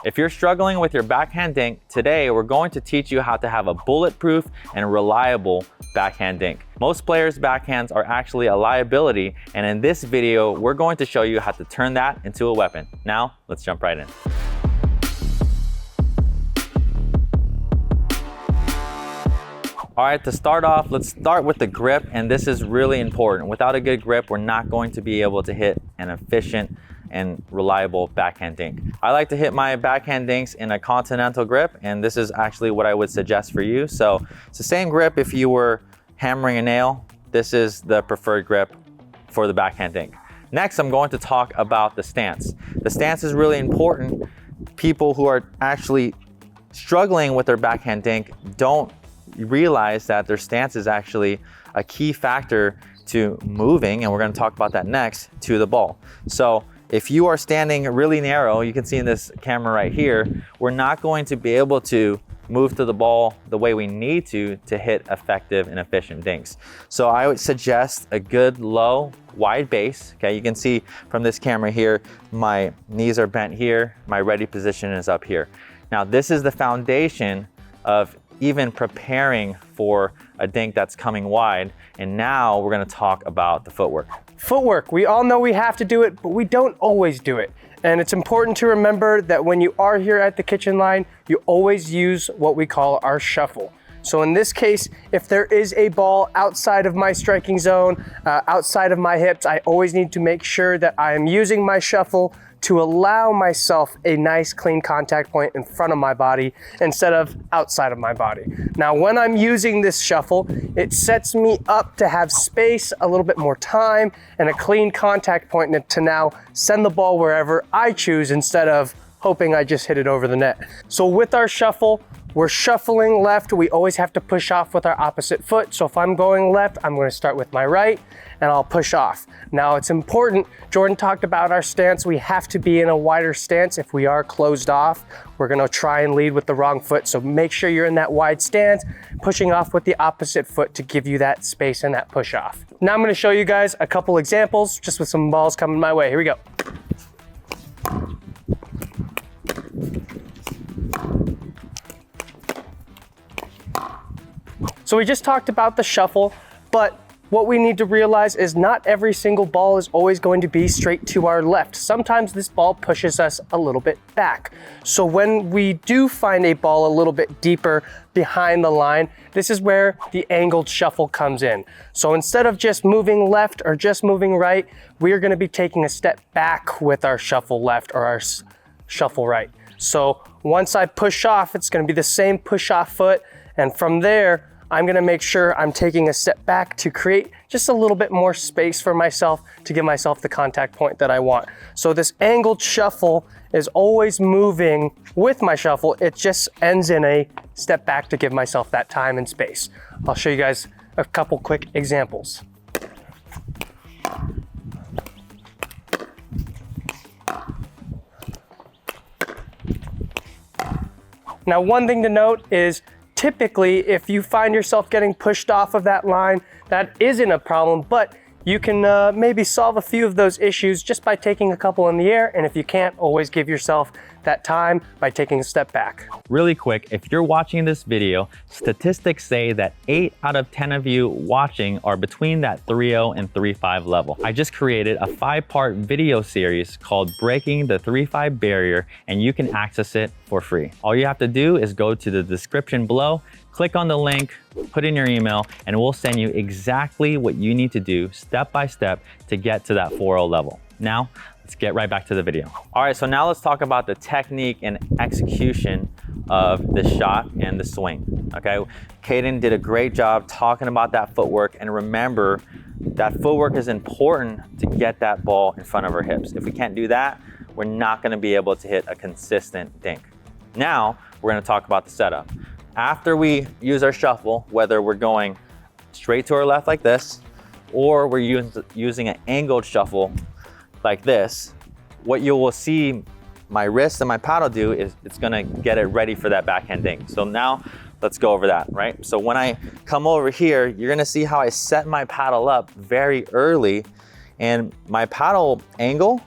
If you're struggling with your backhand dink, today we're going to teach you how to have a bulletproof and reliable backhand dink. Most players' backhands are actually a liability, and in this video, we're going to show you how to turn that into a weapon. Now, let's jump right in. All right, to start off, let's start with the grip, and this is really important. Without a good grip, we're not going to be able to hit an efficient and reliable backhand dink. I like to hit my backhand dinks in a continental grip, and this is actually what I would suggest for you. So it's the same grip if you were hammering a nail. This is the preferred grip for the backhand dink. Next, I'm going to talk about the stance. The stance is really important. People who are actually struggling with their backhand dink don't realize that their stance is actually a key factor to moving, and we're going to talk about that next, to the ball. So if you are standing really narrow, you can see in this camera right here, we're not going to be able to move to the ball the way we need to hit effective and efficient dinks. So I would suggest a good low, wide base. Okay, you can see from this camera here, my knees are bent here, my ready position is up here. Now this is the foundation of even preparing for a dink that's coming wide. And now we're gonna talk about the footwork. Footwork, we all know we have to do it, but we don't always do it. And it's important to remember that when you are here at the kitchen line, you always use what we call our shuffle. So in this case, if there is a ball outside of my striking zone, outside of my hips, I always need to make sure that I am using my shuffle to allow myself a nice clean contact point in front of my body instead of outside of my body. Now, when I'm using this shuffle, it sets me up to have space, a little bit more time, and a clean contact point to now send the ball wherever I choose instead of hoping I just hit it over the net. So with our shuffle, we're shuffling left. We always have to push off with our opposite foot. So if I'm going left, I'm going to start with my right and I'll push off. Now it's important, Jordan talked about our stance. We have to be in a wider stance. If we are closed off, we're going to try and lead with the wrong foot. So make sure you're in that wide stance, pushing off with the opposite foot to give you that space and that push off. Now I'm going to show you guys a couple examples just with some balls coming my way. Here we go. So we just talked about the shuffle, but what we need to realize is not every single ball is always going to be straight to our left. Sometimes this ball pushes us a little bit back. So when we do find a ball a little bit deeper behind the line, this is where the angled shuffle comes in. So instead of just moving left or just moving right, we are going to be taking a step back with our shuffle left or our shuffle right. So once I push off, it's going to be the same push off foot, and from there, I'm gonna make sure I'm taking a step back to create just a little bit more space for myself to give myself the contact point that I want. So this angled shuffle is always moving with my shuffle. It just ends in a step back to give myself that time and space. I'll show you guys a couple quick examples. Now, one thing to note is typically, if you find yourself getting pushed off of that line, that isn't a problem, but you can maybe solve a few of those issues just by taking a couple in the air, and if you can't, always give yourself that time by taking a step back. Really quick, if you're watching this video, statistics say that 8 out of 10 of you watching are between that 3.0 and 3.5 level. I just created a 5-part video series called Breaking the 3.5 Barrier, and you can access it for free. All you have to do is go to the description below, click on the link, put in your email, and we'll send you exactly what you need to do step by step to get to that 4.0 level. Now, let's get right back to the video. All right, so now let's talk about the technique and execution of the shot and the swing, okay? Caden did a great job talking about that footwork, and remember that footwork is important to get that ball in front of our hips. If we can't do that, we're not gonna be able to hit a consistent dink. Now, we're gonna talk about the setup. After we use our shuffle, whether we're going straight to our left like this, or we're using an angled shuffle like this, what you will see my wrist and my paddle do is it's gonna get it ready for that backhand dink. So now let's go over that, right? So when I come over here, you're gonna see how I set my paddle up very early, and my paddle angle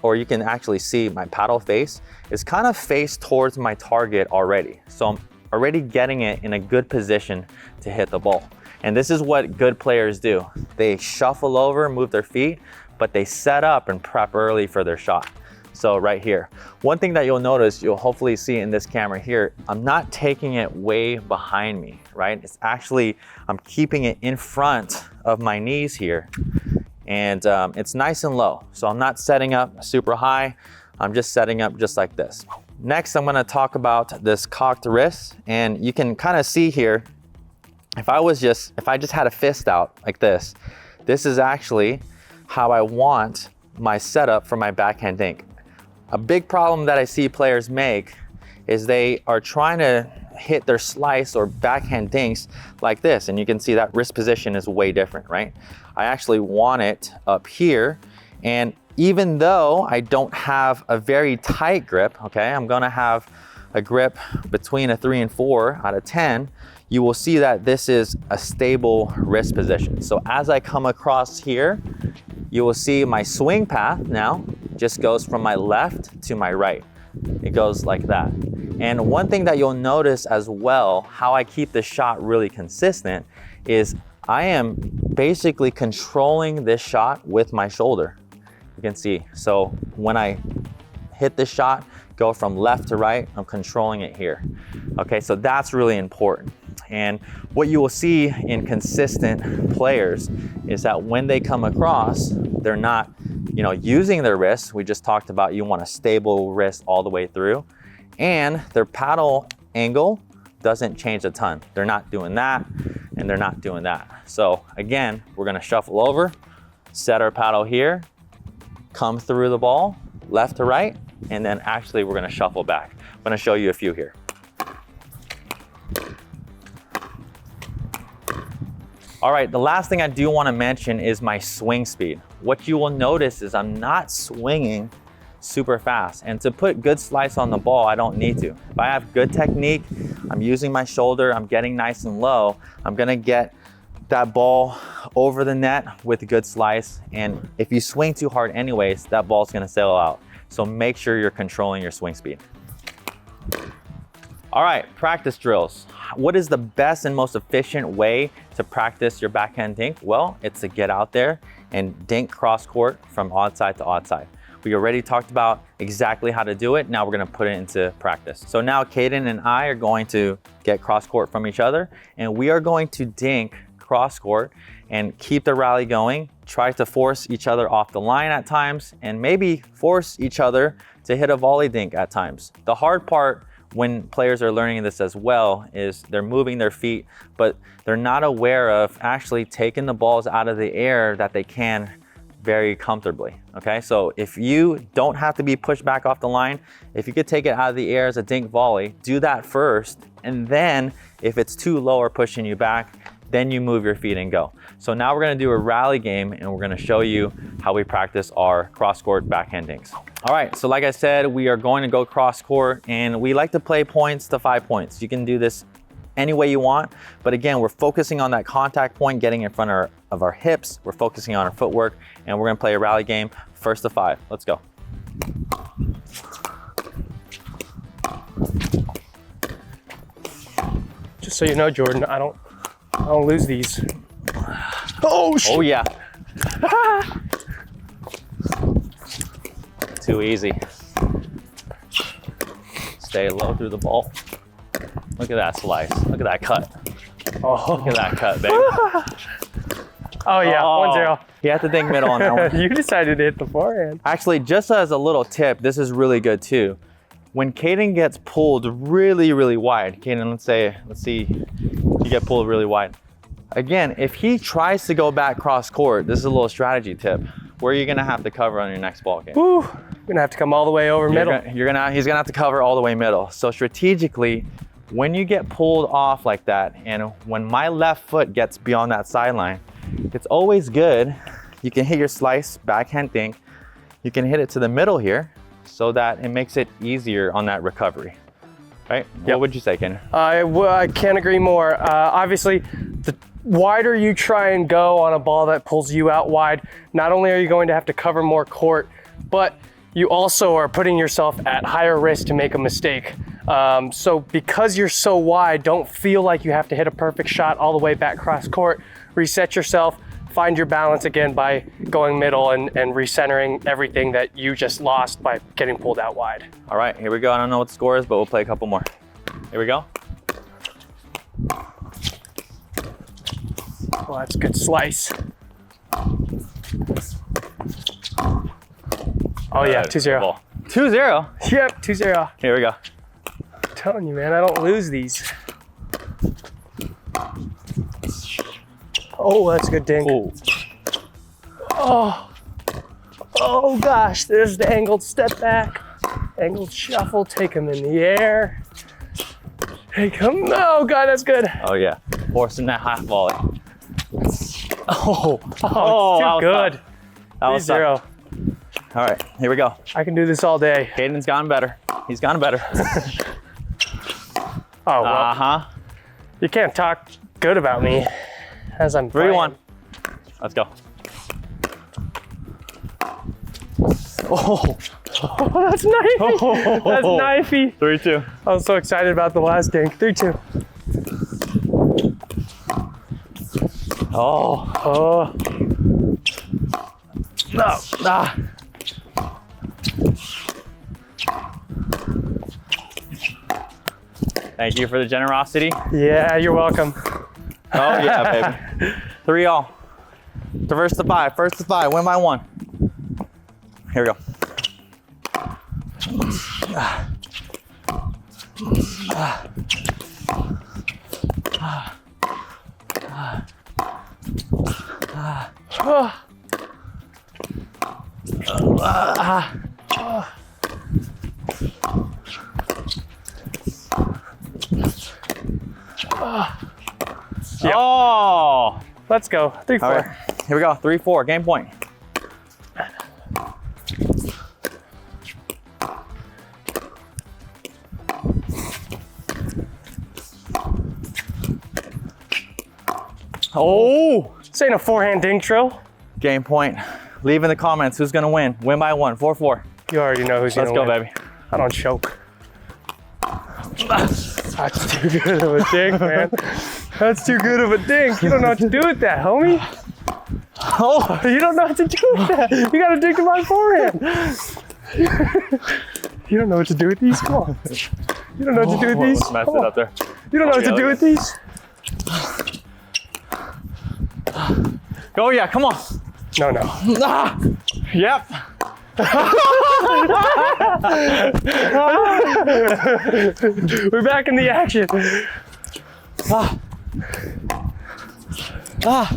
or you can actually see my paddle face, is kind of faced towards my target already. So I'm already getting it in a good position to hit the ball. And this is what good players do. They shuffle over, move their feet, but they set up and prep early for their shot. So right here, one thing that you'll notice, you'll hopefully see in this camera here, I'm not taking it way behind me, right? It's actually, I'm keeping it in front of my knees here. And it's nice and low. So I'm not setting up super high. I'm just setting up just like this. Next, I'm gonna talk about this cocked wrist. And you can kind of see here, if I just had a fist out like this is actually how I want my setup for my backhand dink. A big problem that I see players make is they are trying to hit their slice or backhand dinks like this. And you can see that wrist position is way different, right? I actually want it up here. And even though I don't have a very tight grip, okay, I'm gonna have a grip between a 3 and 4 out of 10, you will see that this is a stable wrist position. So as I come across here, you will see my swing path now just goes from my left to my right. It goes like that. And one thing that you'll notice as well, how I keep the shot really consistent, is I am basically controlling this shot with my shoulder. You can see, so when I hit the shot, go from left to right, I'm controlling it here. Okay, so that's really important. And what you will see in consistent players is that when they come across, they're not, using their wrists. We just talked about you want a stable wrist all the way through, and their paddle angle doesn't change a ton. They're not doing that, and they're not doing that. So again, we're gonna shuffle over, set our paddle here, come through the ball, left to right, and then actually we're gonna shuffle back. I'm gonna show you a few here. All right, the last thing I do want to mention is my swing speed. What you will notice is I'm not swinging super fast. And to put good slice on the ball, I don't need to. If I have good technique, I'm using my shoulder, I'm getting nice and low, I'm gonna get that ball over the net with a good slice. And if you swing too hard anyways, that ball's gonna sail out. So make sure you're controlling your swing speed. All right, practice drills. What is the best and most efficient way to practice your backhand dink? Well, it's to get out there and dink cross court from odd side to odd side. We already talked about exactly how to do it. Now we're gonna put it into practice. So now Caden and I are going to get cross court from each other, and we are going to dink cross court and keep the rally going, try to force each other off the line at times, and maybe force each other to hit a volley dink at times. The hard part when players are learning this as well is they're moving their feet, but they're not aware of actually taking the balls out of the air that they can very comfortably, okay? So if you don't have to be pushed back off the line, if you could take it out of the air as a dink volley, do that first, and then if it's too low or pushing you back, then you move your feet and go. So now we're gonna do a rally game, and we're gonna show you how we practice our cross-court backhand dinks. All right, so like I said, we are going to go cross-court, and we like to play points to 5 points. You can do this any way you want, but again, we're focusing on that contact point, getting in front of our hips. We're focusing on our footwork, and we're gonna play a rally game, first to 5. Let's go. Just so you know, Jordan, I don't lose these. Oh, shit. Oh yeah. Too easy. Stay low through the ball. Look at that slice. Look at that cut. Oh. Look at that cut, baby. Oh yeah, 1-0. You have to think middle on that one. You decided to hit the forehand. Actually, just as a little tip, this is really good too. When Caden gets pulled really, really wide, Caden, let's see, you get pulled really wide. Again, if he tries to go back cross court, this is a little strategy tip. Where are you gonna have to cover on your next ball game? Woo, you're gonna have to come all the way over middle. He's gonna have to cover all the way middle. So strategically, when you get pulled off like that, and when my left foot gets beyond that sideline, it's always good. You can hit your slice, backhand dink. You can hit it to the middle here so that it makes it easier on that recovery, right? Yep. What would you say, Ken? I can't agree more. Obviously, the wider you try and go on a ball that pulls you out wide, not only are you going to have to cover more court, but you also are putting yourself at higher risk to make a mistake. So because you're so wide, don't feel like you have to hit a perfect shot all the way back cross court. Reset yourself, find your balance again by going middle and recentering everything that you just lost by getting pulled out wide. All right, here we go. I don't know what the score is, but we'll play a couple more. Here we go. Well, that's a good slice. Oh yeah, 2-0. 2-0? Yep, 2-0. Here we go. I'm telling you, man, I don't lose these. Oh, that's a good dink. Ooh. Oh gosh, there's the angled step back. Angled shuffle, take him in the air. Take him, oh God, that's good. Oh yeah, forcing that half volley. Oh, it's that too good. That was 3-0. All right, here we go. I can do this all day. Caden's gotten better. He's gotten better. Oh, well, Uh-huh. you can't talk good about me as I'm 3-1. Let's go. Oh, that's knifey. That's knifey. 3-2. I was so excited about the last dink. 3-2. Oh. No. Ah. Thank you for the generosity. Yeah, you're welcome. Oh yeah, baby. 3-all. First to five, win by 1. Here we go. Yep. Oh! Let's go. 3-4. All right, here we go. 3-4, game point. Oh! This ain't a forehand dink drill. Game point. Leave in the comments who's gonna win. Win by 1, 4-4. You already know who's Let's gonna go, win. baby. I don't choke. That's too good of a dink, man. That's too good of a dink. You don't know what to do with that, homie. Oh! You don't know what to do with that. You gotta dink to my forehand. You don't know what to do with these? Come on. You don't know what to do with these? Let's mess Come it on. up there. You don't know what to do with these? Oh yeah, come on. No. Ah! Yep. We're back in the action. Ah. Ah.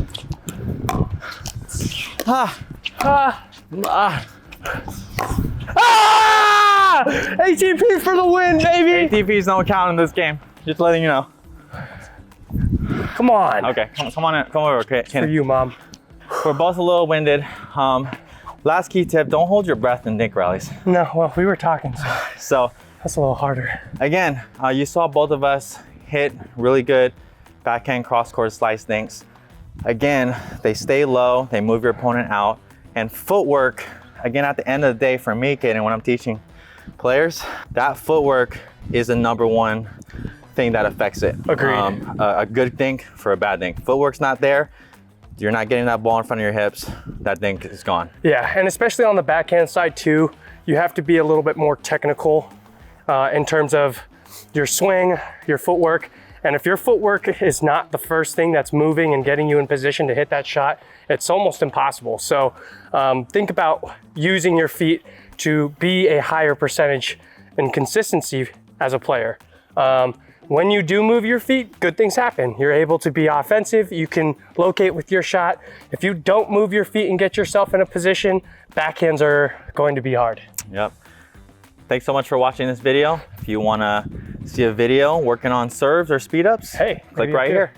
Ah. Ah. Ah. Ah! ATP for the win, baby. ATPs don't count in this game. Just letting you know. Come on. Okay, come on in. Come over, okay. For you, Mom. We're both a little winded. Last key tip, don't hold your breath in dink rallies. No, well, we were talking, so So that's a little harder. again, you saw both of us hit really good backhand cross-court slice dinks. Again, they stay low, they move your opponent out. And footwork, again, at the end of the day for me, Kaden, when I'm teaching players, that footwork is the #1 thing that affects it. Agreed. A good dink for a bad dink. Footwork's not there, you're not getting that ball in front of your hips, that dink is gone. Yeah, and especially on the backhand side too, you have to be a little bit more technical in terms of your swing, your footwork. And if your footwork is not the first thing that's moving and getting you in position to hit that shot, it's almost impossible. So think about using your feet to be a higher percentage in consistency as a player. When you do move your feet, good things happen. You're able to be offensive, you can locate with your shot. If you don't move your feet and get yourself in a position, backhands are going to be hard. Yep. Thanks so much for watching this video. If you wanna see a video working on serves or speed ups, Hey, click right here.